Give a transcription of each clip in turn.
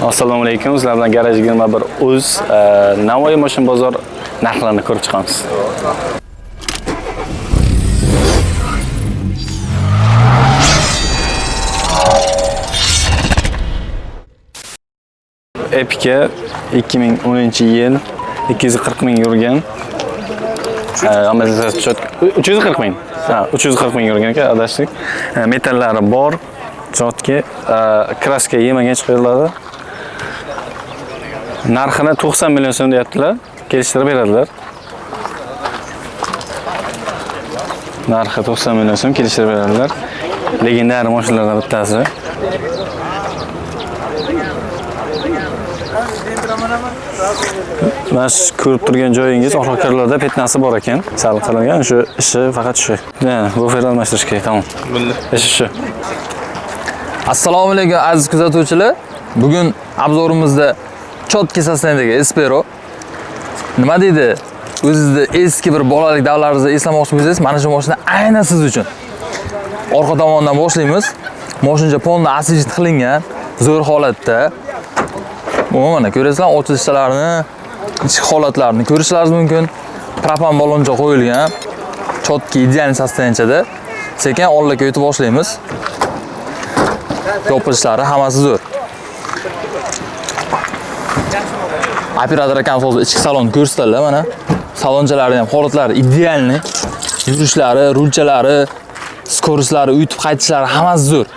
Assalomu alaykum. Sizlar bilan Garaj 21 Uz Navoiy mashina bozor narxlarini ko'rib chiqamiz. Epica 2010-yil 240 ming yurgan. Amazon 340 ming. 340 ming yurgan ekan, adashdik. Metallari bor, jotki, kraska yemagan chiqariladi. Narxini 90 million so'm deyaptilar. Kelishtirib beradilar. Narxi 90 million so'm kelishtirib beradilar. Legendar mashinalardan bittasi. Mana shu ko'rib turgan joyingiz orqalarda petnasi bor ekan. Sal qilingan shu ishi faqat shu. Bu fer almashtirish kerak, tamom. Ishi shu. Assalomu alaykum aziz kuzatuvchilar. Bugun obzorimizda Chotki sostenidagi Espero. Nima deydi? O'zingizda eski bir bolalik davlaringizni eslamoqchi bo'lsangiz, mana shu mashina aynan siz uchun. Orqa tomondan boshlaymiz. Mashina polni asijit qilingan, zo'r holatda. Mana ko'rasizlar, ochilishlarini, ichki holatlarini ko'rishlaringiz mumkin. Propan baloncha qo'yilgan. Chotki ideal sosteniyada. Sekin oldga o'tib boshlaymiz. Yopilishlari hammasi zo'r. Operator akamiz hozir ichki salonni ko'rsatdilar mana. Salonjalari ham holatlari idealni. Yurishlari, rulchalari, skoroslari, uytib qaytishlari hammasi zo'r.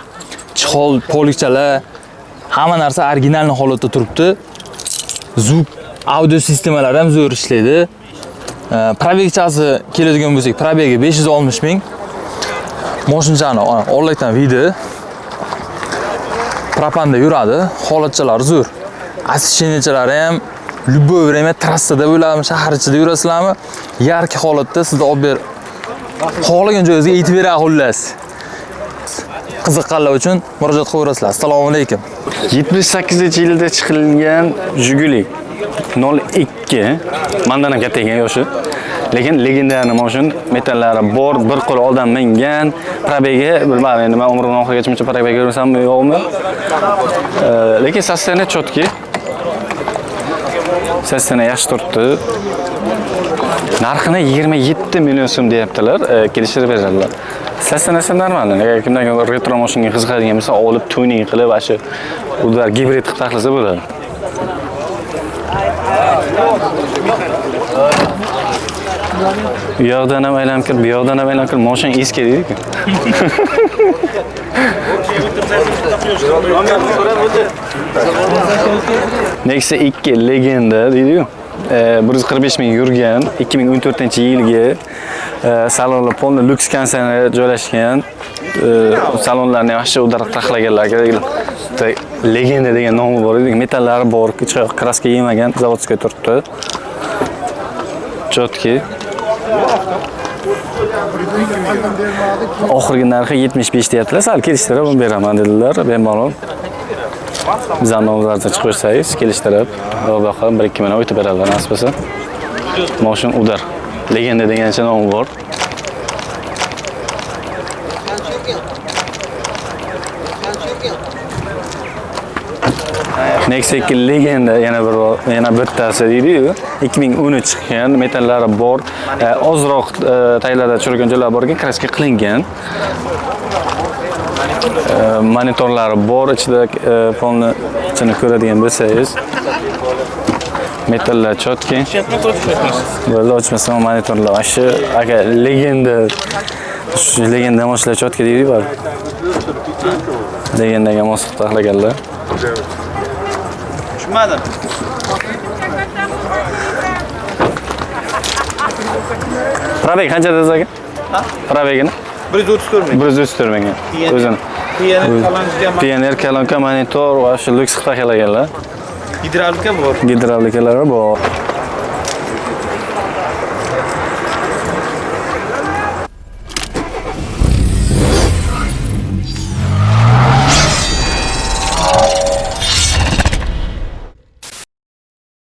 Chihol, polikchalar, hamma narsa originalni holatda turibdi. Zvuk, audio sistemalari ham zo'r ishlaydi. Probegchasi keladigan bo'lsak, probegi 560 ming. Mashinani oldakdan video. Propanda yuradi, holatchalari zo'r. Asishininchalari ham любое время trassada bo'lami, shahar ichida yurasizlarmi? Yarki holatda sizga olib ber. Xohlagan joyingizga yetib beradi xullas. Qiziqqanlar uchun murojaat qilaverasizlar. Assalomu alaykum. 78-yilda chiqilgan Jiguli 02 mendan ham katta ekan yoshi. Lekin legendarni mashina, metallari bor, bir qo'l oldin mingan, probegi bilmadim endi men umrimning oxirigacha probegi ko'rsammi yo'qmi. Lekin sosteniyat chotki. Sosteniyat yaxshi turibdi. Narxini 27 million so'm deyaptilar, kelishtirib beradilar. Sosteniyasi normal. Agar kimdan retro mashinaga qiziqadigan bo'lsa, olib tuning qilib, shu ular gibrid qilib taxlasa bo'ladi. Bu yoqdan ham aylanib kirib, bu yoqdan ham aylanib kirib, mashina eski deydi-ku. Nexia 2 legenda deydi-ku. 145 ming yurgan, 2014-yilgi salonlar polni luks konsertga joylashgan. Salonlarni yaxshi udar taxlaganlar kerak. Legenda degan nomi bor edi. Metallari bor, kraska yemagan, zavodskiy turibdi. Chotki. Oxirgi narxi 75 deyaptilar. Sal kelishtirib beraman dedilar. Bemalol. Bizning nomimizda chiqib qo'ysangiz, kelishtirib, buyoqqa 1-2 million o'tib beradilar nasib bo'lsa. Mashina udar. Legenda degancha nomi bor. Nexia 2 legenda yana bittasi deydi-ku. 2013 chiqqan, metallari bor, ozroq taylarda tushirgan joylar bor ekan, kraska qilingan. Monitorlari bor, ichida polni ichini ko'radigan bo'lsangiz. Metallar chotki. Bo'ldi, ochmasam monitorlar shu aka legenda. Shu legenda mashinalar chotki deydi-ku. Legendaga mos taxlaganlar. Tushmadim. Probeg qancha dedingiz aka? Ha? Probegini? 134 ming. 134 ming. O'zini. Pioner kolonka, monitor va shu luks taxlaganlar. Gidravlika bor. Gidravlikalari bor.